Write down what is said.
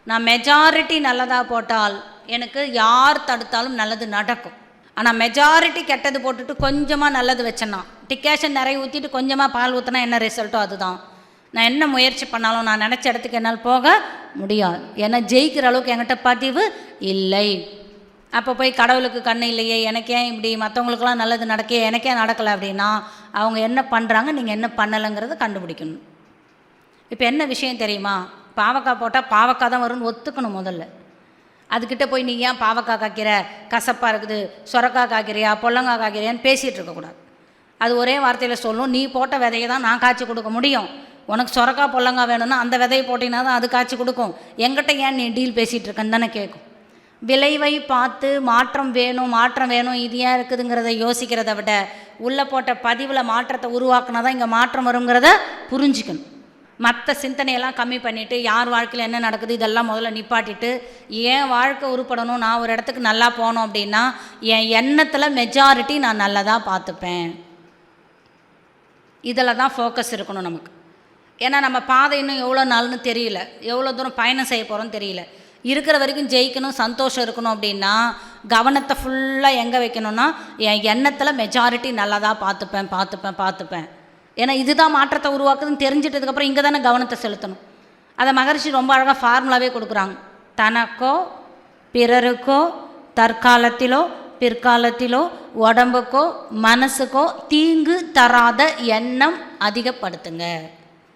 நான் மெஜாரிட்டி நல்லதாக போட்டால் எனக்கு யார் தடுத்தாலும் நல்லது நடக்கும். ஆனால் மெஜாரிட்டி கெட்டது போட்டுட்டு கொஞ்சமாக நல்லது வச்சேன்னா, டிக்காஷன் நிறைய ஊற்றிட்டு கொஞ்சமாக பால் ஊற்றினா என்ன ரிசல்ட்டோ அதுதான். நான் என்ன முயற்சி பண்ணாலும் நான் நினச்ச இடத்துக்கு என்னால் போக முடியாது. ஏன்னா ஜெயிக்கிற அளவுக்கு என்கிட்ட பதிவு இல்லை. அப்போ போய் கடவுளுக்கு கண்ணு இல்லையே, எனக்கே இப்படி மற்றவங்களுக்கெல்லாம் நல்லது நடக்க எனக்கே நடக்கலை அப்படின்னா அவங்க என்ன பண்ணுறாங்க, நீங்கள் என்ன பண்ணலைங்கிறத கண்டுபிடிக்கணும். இப்போ என்ன விஷயம் தெரியுமா, பாவக்காய் போட்டால் பாவக்காய் தான் வரும்னு ஒத்துக்கணும் முதல்ல. அதுக்கிட்ட போய் நீ ஏன் பாவக்காய் காய்க்கிற, கசப்பாக இருக்குது, சுரக்காய் காய்க்கிறியா, பொல்லங்காய் காய்க்கிறியான்னு பேசிகிட்டு இருக்கக்கூடாது. அது ஒரே வார்த்தையில் சொல்லும், நீ போட்ட விதையை தான் நான் காய்ச்சி கொடுக்க முடியும். உனக்கு சுரக்காய் பொல்லங்காய் வேணும்னா அந்த விதையை போட்டினா தான் அது காய்ச்சி கொடுக்கும். எங்கிட்ட ஏன் நீ டீல் பேசிகிட்டு இருக்கன்னு தானே கேட்கும். விளைவை பார்த்து மாற்றம் வேணும் இது ஏன் இருக்குதுங்கிறத யோசிக்கிறத விட உள்ளே போட்ட பதிவில் மாற்றத்தை உருவாக்குனா தான் இங்கே மாற்றம் வருங்கிறத புரிஞ்சுக்கணும். மற்ற சிந்தனையெல்லாம் கம்மி பண்ணிவிட்டு யார் வாழ்க்கையில் என்ன நடக்குது இதெல்லாம் முதல்ல நிப்பாட்டிட்டு என் வாழ்க்கை உருப்படணும், நான் ஒரு இடத்துக்கு நல்லா போகணும் அப்படின்னா என் எண்ணத்தில் மெஜாரிட்டி நான் நல்லதாக பார்த்துப்பேன். இதில் தான் ஃபோக்கஸ் இருக்கணும் நமக்கு. ஏன்னா நம்ம பாதை இன்னும் எவ்வளோ நாள்னு தெரியல, எவ்வளோ தூரம் பயணம் செய்ய போகிறோன்னு தெரியல. இருக்கிற வரைக்கும் ஜெயிக்கணும், சந்தோஷம் இருக்கணும் அப்படின்னா கவனத்தை ஃபுல்லாக எங்கே வைக்கணும்னா என் எண்ணத்தில் மெஜாரிட்டி நல்லதாக பார்த்துப்பேன். ஏன்னா இதுதான் மாற்றத்தை உருவாக்குதுன்னு தெரிஞ்சிட்டதுக்கப்புறம் இங்கே தானே கவனத்தை செலுத்தணும். அதை மகரிஷி ரொம்ப அழகாக ஃபார்முலாவே கொடுக்குறாங்க. தனக்கோ பிறருக்கோ தற்காலத்திலோ பிற்காலத்திலோ உடம்புக்கோ மனசுக்கோ தீங்கு தராத எண்ணம் அதிகப்படுத்துங்க.